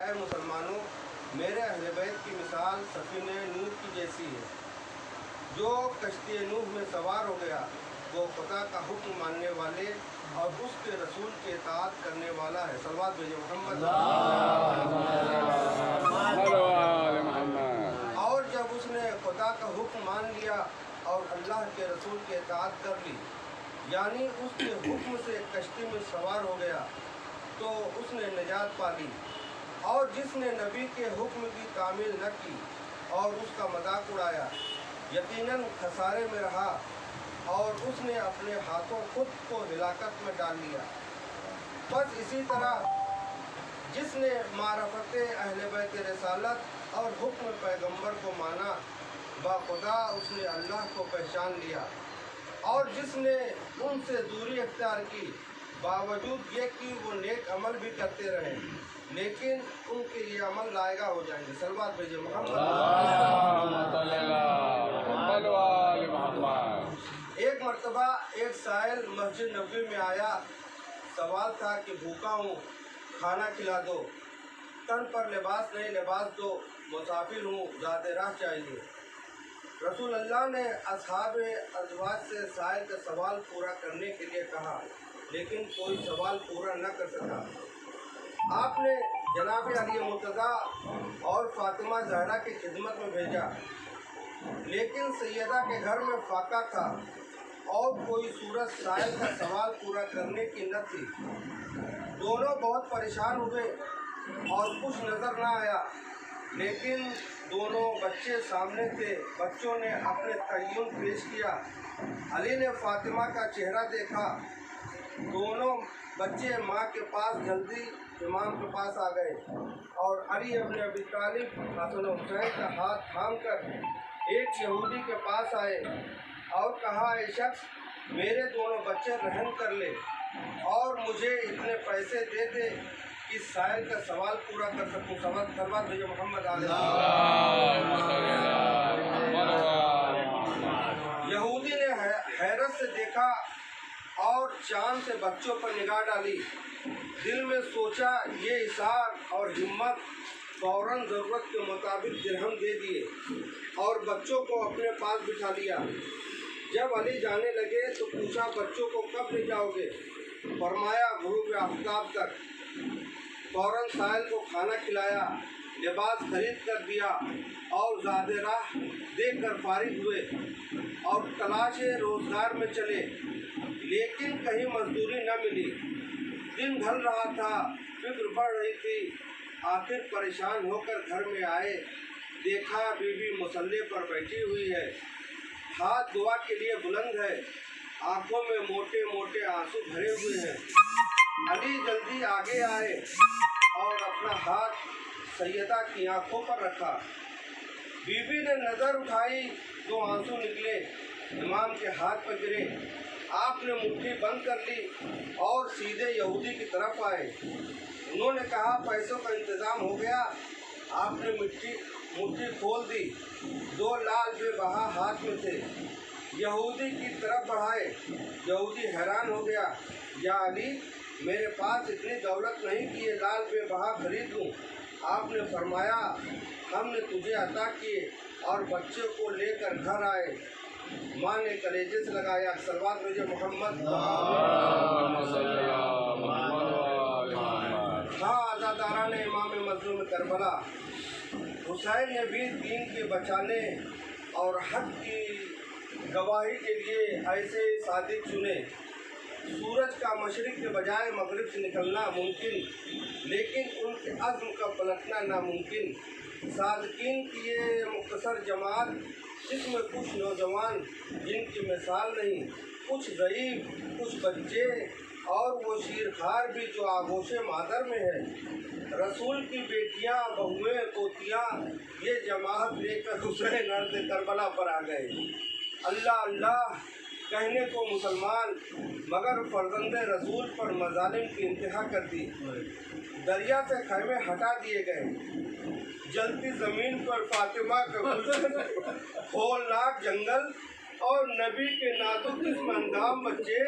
اے مسلمانوں، میرے اہل بیت کی مثال سفینہ نوح کی جیسی ہے۔ جو کشتی نوح میں سوار ہو گیا وہ خدا کا حکم ماننے والے اور اس کے رسول کی اطاعت کرنے والا ہے۔ صلوات بھیجو محمد۔ اور جب اس نے خدا کا حکم مان لیا اور اللہ کے رسول کی اطاعت کر لی، یعنی اس کے حکم سے کشتی میں سوار ہو گیا، تو اس نے نجات پا لی۔ اور جس نے نبی کے حکم کی تعمیل نہ کی اور اس کا مذاق اڑایا، یقیناً خسارے میں رہا اور اس نے اپنے ہاتھوں خود کو ہلاکت میں ڈال لیا۔ بس اسی طرح جس نے معرفت اہل بیت رسالت اور حکم پیغمبر کو مانا، باخدا اس نے اللہ کو پہچان لیا۔ اور جس نے ان سے دوری اختیار کی، باوجود یہ کہ وہ نیک عمل بھی کرتے رہے، لیکن ان کے یہ عمل لائقہ ہو جائیں گے۔ صلوات بھیجے محمد۔ ایک مرتبہ ایک سائل مسجد نبوی میں آیا۔ سوال تھا کہ بھوکا ہوں، کھانا کھلا دو، تن پر لباس نہیں، لباس دو، مسافر ہوں، زیادہ راہ چاہیے۔ رسول اللہ نے اصحاب ازواج سے سائل کا سوال پورا کرنے کے لیے کہا، لیکن کوئی سوال پورا نہ کر سکا۔ آپ نے جناب علی مرتضیٰ اور فاطمہ زہرا کی خدمت میں بھیجا، لیکن سیدہ کے گھر میں فاقہ تھا اور کوئی صورت سائل کا سوال پورا کرنے کی نہ تھی۔ دونوں بہت پریشان ہوئے اور کچھ نظر نہ آیا، لیکن دونوں بچے سامنے تھے۔ بچوں نے اپنے تعین پیش کیا۔ علی نے فاطمہ کا چہرہ دیکھا۔ دونوں بچے ماں کے پاس جلدی امام کے پاس آ گئے اور علی ابن ابی طالب حسن و حسین کا ہاتھ تھام کر ایک یہودی کے پاس آئے اور کہا، اے شخص، میرے دونوں بچے رحم کر لے اور مجھے اتنے پیسے دے دے کہ سائل کا سوال پورا کر سکوں۔ صلوات بھیجو محمد علیہ۔ یہودی نے حیرت سے دیکھا اور چاند سے بچوں پر نگاہ ڈالی۔ دل میں سوچا، یہ اثار اور ہمت، فوراً ضرورت کے مطابق درہم دے دیے اور بچوں کو اپنے پاس بٹھا لیا۔ جب علی جانے لگے تو پوچھا، بچوں کو کب لے جاؤ گے؟ فرمایا، غروب آفتاب تک۔ فوراً سائل کو کھانا کھلایا، لباس خرید کر دیا اور زیادہ راہ دے کر فارغ ہوئے اور تلاش روزگار میں چلے، لیکن کہیں مزدوری نہ ملی۔ دن ڈھل رہا تھا، فکر بڑھ رہی تھی۔ آخر پریشان ہو کر گھر میں آئے، دیکھا بی بی مصلی پر بیٹھی ہوئی ہے، ہاتھ دعا کے لیے بلند ہے، آنکھوں میں موٹے موٹے آنسو بھرے ہوئے ہیں۔ علی جلدی آگے آئے اور اپنا ہاتھ سیدہ کی آنکھوں پر رکھا۔ بی بی نے نظر اٹھائی تو آنسو نکلے، امام کے ہاتھ پر گرے۔ آپ نے مٹھی بند کر لی اور سیدھے یہودی کی طرف آئے۔ انہوں نے کہا، پیسوں کا انتظام ہو گیا؟ آپ نے مٹھی کھول دی۔ 2 لال بے بہا ہاتھ میں تھے، یہودی کی طرف بڑھائے۔ یہودی حیران ہو گیا، یا علی، میرے پاس اتنی دولت نہیں کہ یہ لال بے بہا خرید لوں۔ آپ نے فرمایا، ہم نے تجھے عطا کیے، اور بچے کو لے کر گھر آئے۔ ماں نے کلیجے سے لگایا۔ صلوات بھیجو محمد۔ ہاں، عزاداران امام مظلوم کربلا، حسین نے بھی دین کے بچانے اور حق کی گواہی کے لیے ایسے صادق چنے۔ سورج کا مشرق کے بجائے مغرب سے نکلنا ممکن، لیکن ان کے عزم کا پلٹنا ناممکن۔ صادقین کی یہ مختصر جماعت، جس میں کچھ نوجوان جن کی مثال نہیں، کچھ ضعیف، کچھ بچے اور وہ شیرخوار بھی جو آغوش مادر میں ہے، رسول کی بیٹیاں، بہویں، پوتیاں، یہ جماعت لے کر حسین ارض کربلا پر آ گئے۔ اللہ اللہ کہنے کو مسلمان، مگر فرزند رسول پر مظالم کی انتہا کر دی۔ دریا سے خیمے ہٹا دیے گئے، جلتی زمین پر فاطمہ کا گلشن، ہولناک جنگل اور نبی کے نازک جسم اندام بچے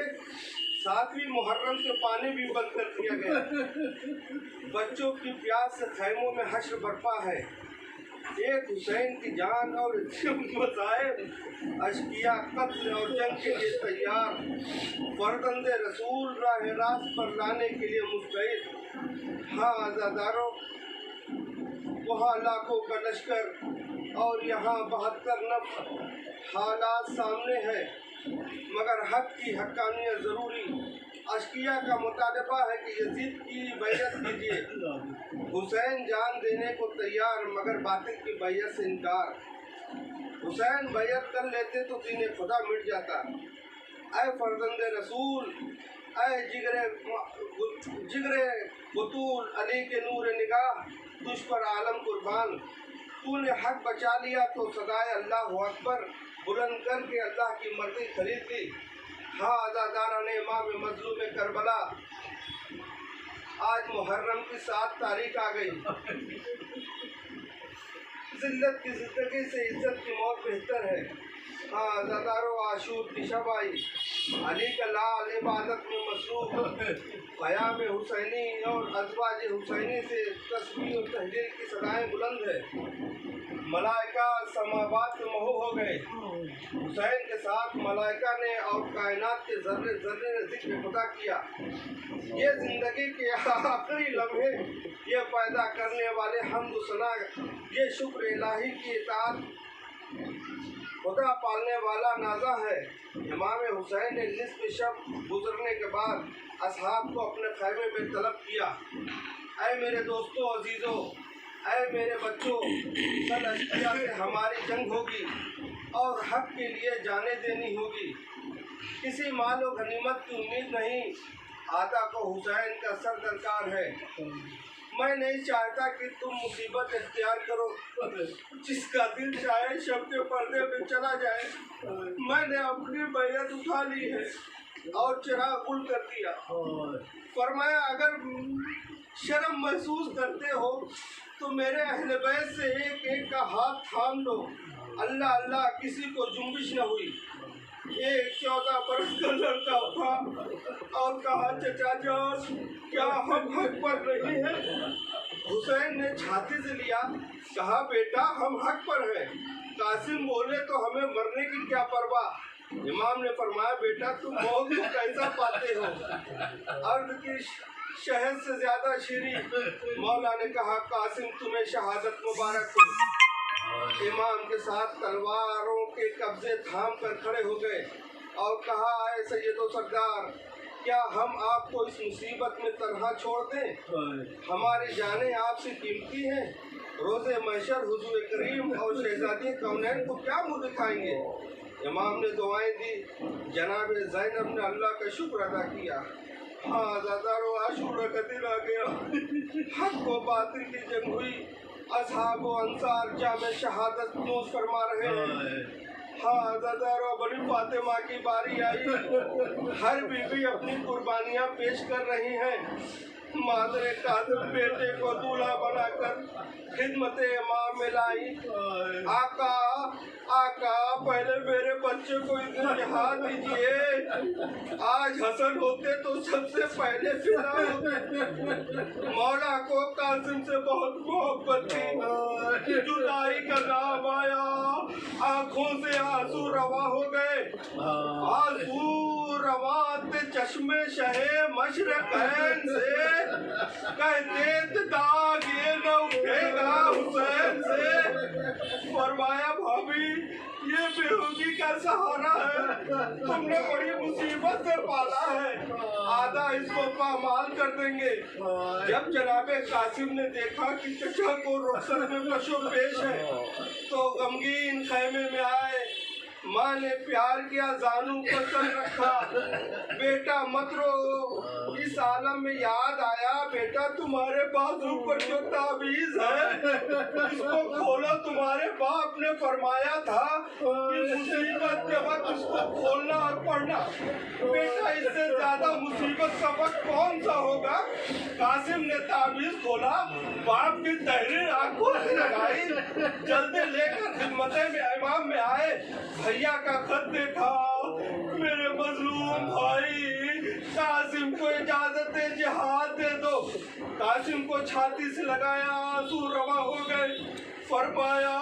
7वीं मुहर्रम से पानी भी बंद कर दिया गया। बच्चों की प्यास से खैमों में हश्र बरपा है। एक हुसैन की जान और मसाइब अशकिया कत्ल और जंग के लिए तैयार, फर्जंदे रसूल राह रास्त पर लाने के लिए मुस्तैद। हाँ आज़ादारों, वहाँ लाखों का लश्कर और यहाँ 72 नफ्स। हालात सामने है मगर हक की हक्कानियत ज़रूरी। अशकिया का मुतालबा है कि यजीद की बैयत कीजिए। हुसैन जान देने को तैयार मगर बातिल की बैयत से इनकार। हुसैन बैयत कर लेते तो दीन खुदा मिट जाता। ऐ फर्जंदे रसूल, ऐ जिगरे बतूल, अली के नूर निगाह, तुझ पर आलम कुर्बान। तूने हक बचा लिया तो सदाए अल्लाह अकबर बुलंद करके अल्लाह की मर्जी खरीद ली। हाँ अज़ादारान इमाम मज़लूम करबला, आज मुहर्रम की 7 तारीख आ गई। जिल्लत की ज़िंदगी से इज्जत की मौत बेहतर है। हाँ अज़ादारों, आशूर की शब आई, अली का लाल इबादत में मसरूफ़, क़याम हुसैनी और अज़वाज हुसैनी से तस्बीह और तहलील की सदाएँ बुलंद है। मलाइका समावात में महो हो गए। हुसैन के साथ मलाइका ने और कायनात के ज़र्रे ज़र्रे ने ज़िक्र खुदा किया। ये ज़िंदगी के आखिरी लम्हे, ये पैदा करने वाले हम्द सना, ये शुक्र इलाही की इताअत खुदा पालने वाला नाजा है। इमाम हुसैन ने निस्फ़ शब गुजरने के बाद असहाब को अपने खैमे में तलब किया। ऐ मेरे दोस्तों अजीज़ों, ऐ मेरे बच्चों, कल अशकिया से हमारी जंग होगी और हक के लिए जाने देनी होगी। किसी माल और गनीमत की उम्मीद नहीं, आका को हुसैन का सर दरकार है। मैं नहीं चाहता कि तुम मुसीबत इख्तियार करो, जिसका दिल चाहे शब के पर्दे में चला जाए। मैंने अपनी बैयत उठा ली है और चिराग गुल कर दिया। फरमाया अगर शर्म महसूस करते हो तो मेरे अहले बैत से एक एक का हाथ थाम लो। अल्लाह अल्लाह किसी को जुम्बिश न हुई। एक 14 बरस का लड़का उठा और कहा चचा जान, क्या हम हक पर नहीं हैं? हुसैन ने छाती से लिया, कहा बेटा हम हक पर हैं। कासिम बोले तो हमें मरने की क्या परवाह। इमाम ने फरमाया बेटा तुम मौत को कैसा पाते हो? अर्द की शहद से ज्यादा शीरी। मौला ने कहा कासिम तुम्हें शहादत मुबारक हो। इमाम के साथ तलवारों के कब्जे थाम कर खड़े हो गए और कहा आए सैयदो सरदार, क्या हम आपको इस मुसीबत में तन्हा छोड़ दें? हमारी जानें आपसे कीमती हैं। रोज़े महशर हुजूर करीम और शहजादी कौनैन को क्या मुँह दिखाएंगे? इमाम ने दुआएं दी। जनाब ज़ैनब ने अल्लाह का शुक्र अदा किया। हाँ ज़ादारो आशूरा का दिन आ गया। हक व बातिल की जंग हुई। असहाब व अंसार जामे शहादत नोश फरमा रहे हैं। हाँ ज़ादारो बड़ी फातिमा की बारी आई। हर बीवी अपनी कुर्बानियाँ पेश कर रही हैं। मादरे कादिर बेटे को दूल्हा बनाकर खिदमत इमाम में लाई। आका आका पहले मेरे बच्चे को इत्तेहा दीजिए। आज हसन होते तो सबसे पहले फिदा होते। मौला को कासिम से बहुत मोहब्बत थी। जुदाई का नाम आया, आंखों से आंसू रवा हो गए। आंसू रवाते चश्मे शहे मशरक़ैन से, कहते दाग ये न उठेगा हुसैन से। फरमाया भाभी ये बेहोगी का सहारा है, तुमने बड़ी मुसीबत से पाला है, आधा इसको पामाल कर देंगे। जब जनाबे कासिम ने देखा कि चचा को रुखसत में पशु पेश है तो गमगीन खैमे में आए। माँ ने प्यार किया, जानू को चल रखा। बेटा मत रो, इस आलम में याद आया बेटा तुम्हारे बाजू पर जो ताबीज है इसको खोलो। तुम्हारे बाप ने फरमाया था कि मुसीबत के वक्त इसको खोलना और पढ़ना। बेटा इससे ज्यादा मुसीबत का वक्त कौन सा होगा? कासिम ने ताबीज खोला, बाप की तहरीर आंखों से लगाई, जल्दी लेकर खिदमत में इमाम में आए। भैया का खत देखा, मेरे मजलूम भाई कासिम को इजाजत जिहाद दे दो। कासिम को छाती से लगाया, आंसू रवा हो गए। फरमाया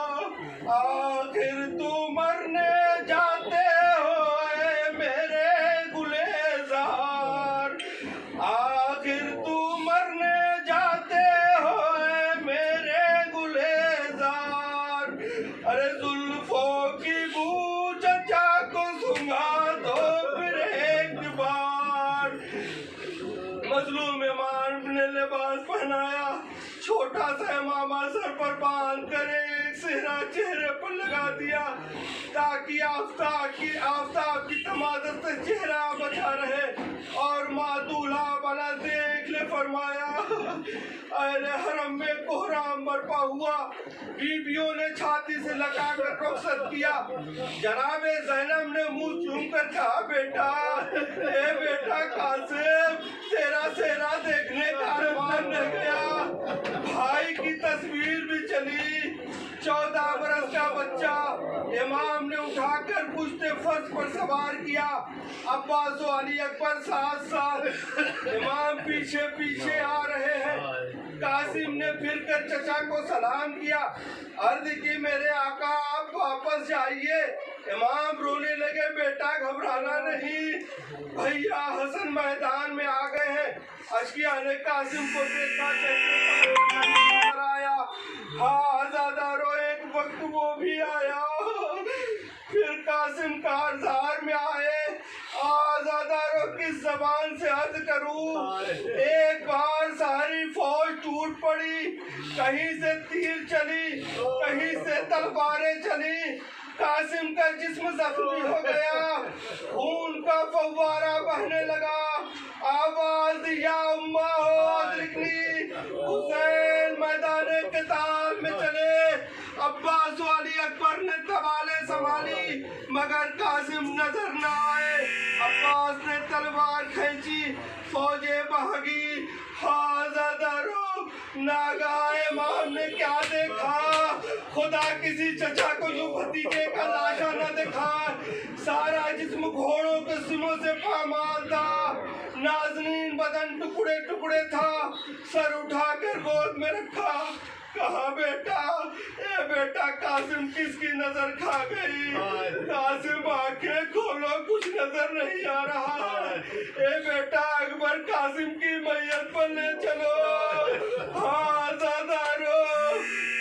आखिर तू मरने जाते हो ऐ मेरे गुलेजार, आखिर तू मरने जाते हो ऐ मेरे गुलेजार। अरे जुल्फों की बू चचा को सुंघा दो फिर एक बार। मजलूम इमाम ने लिबास पहनाया, छोटा सा इमामा सर पर बांध कर एक सेहरा चेहरे पर लगा दिया ताकि आफताब की तमादत से चेहरा बचा रहे और माँ दूल्हा बना देख ले। फरमाया अहले हरम में कोहराम बरपा हुआ। बीबियों ने छाती से लगाकर रुखसत किया। जनाबे ज़ैनब ने मुंह चूम कर कहा बेटा, ए बेटा कासिम, तेरा सेहरा देखने का अरमान रह गया। भाई की तस्वीर भी चली। 14 बरस का बच्चा इमाम ने उठाकर पुश्ते फर्श पर सवार किया। अब्बास और अली अकबर साथ साथ, इमाम पीछे पीछे आ रहे हैं। कासिम ने फिर कर चचा को सलाम किया, अर्ज की मेरे आका आप वापस जाइए। इमाम रोने लगे, बेटा घबराना नहीं, भैया हसन मैदान में आ गए हैं। अशकिया ने कासिम को देखा कैसे आया। हाँ आजादारो, एक वक्त वो भी आया। फिर कासिम कारजार में आए। आजादारों की जबान से अर्ज करूं, एक बार सारी फौज टूट पड़ी। कहीं से तीर चली, कहीं से तलवारें चली। कासिम का जिस्म जख्मी हो गया, खून का फव्वारा बहने लगा। आवाज या उम्मा हो अदरिकनी। हुसैन मैदान किताब में चले। अब्बास वाली अकबर ने तवाले संभाली मगर कासिम नजर न आए। अब्बास ने तलवार खींची, फौजें भागी। नागा इमाम ने क्या देखा, खुदा किसी चचा को यूं भतीजे का लाशा न दिखा। सारा जिस्म घोड़ों के सिमों से पामाल था, नाज़नीन बदन टुकड़े टुकड़े था। सर उठाकर गोद में रखा, कहा बेटा, ए बेटा कासिम किसकी नजर खा गई। कासिम आंखें खोलो, कुछ नजर नहीं आ रहा। ए बेटा अकबर कासिम की मैयत पर ले चलो। हाँ ज़ादारो,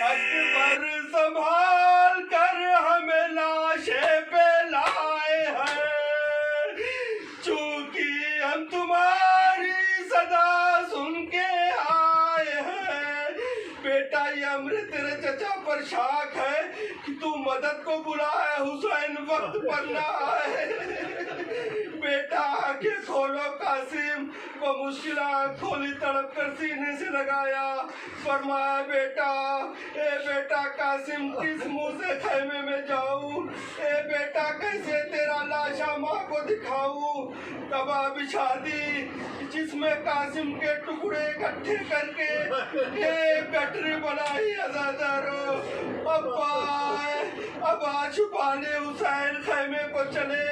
अकबर संभाल कर हमें लाशे पे लाए हैं, चूंकि हम तुम्हारी सदा सुन के आए हैं। बेटा ये अमर तेरे चचा पर शाख है कि तू मदद को बुलाए, हुसैन वक्त पर ना आए। बेटा आंखें खोलो कासिम। वो मुश्किल आँख खोली, तड़प कर सीने से लगाया। फरमाया बेटा, ए बेटा कासिम किस मुंह से खैमे में जाऊं। ए बेटा कैसे तेरा लाशा माँ को दिखाऊं। कबा बिछा दी जिसमें कासिम के टुकड़े इकट्ठे करके एक गठरी बनाई। अज़ादारो अब्बास छुपाने हुसैन खैमे को चले।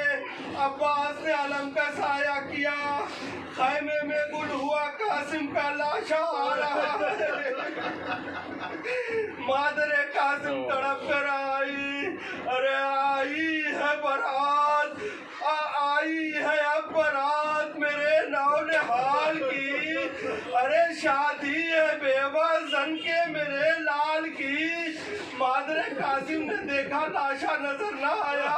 अब्बास ने अलम का साया किया, खैमे में गुल हुआ कासिम का लाशा आ रहा है। मादरे कासिम तड़प कर आई, अरे आई है बारात, आई है अब बारात मेरे नौनिहाल की। अरे शादी है बेवा जन के मेरे लाल की। मादरे कासिम ने देखा लाशा नजर न आया।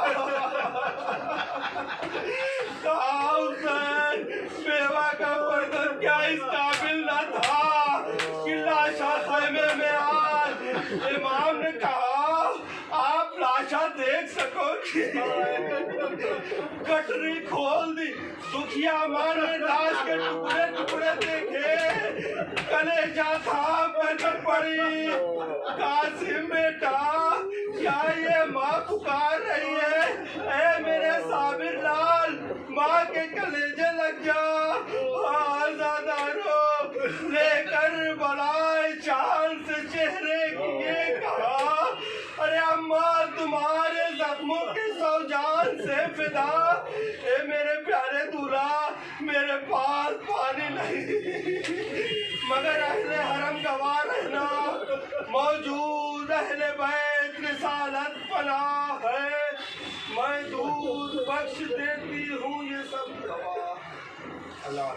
बेवा का बर्तन क्या इस काबिल न था कि लाशा खैमे में आए। इमाम ने कहा आप लाशा देख सकोगे। गठरी खोल दी, दुखिया माँ ने लाश के टुकड़े टुकड़े देखे, कलेजा था बहकर पड़ी। कासिम बेटा क्या ये माँ पुकार रही है। ए मेरे साबिर लाल, माँ के कलेजे लग जा। आज़ादारो लेकर बलाए चांद से चेहरे किए कहा, अरे अम्मा तुम्हारे जख्मों के सौ जान से फिदा। ए मेरे प्यारे दूल्हा, मेरे موجود اہل بیت رسالت پناہ ہے، میں دودھ بخش دیتی ہوں یہ سب گواہ۔ اللہ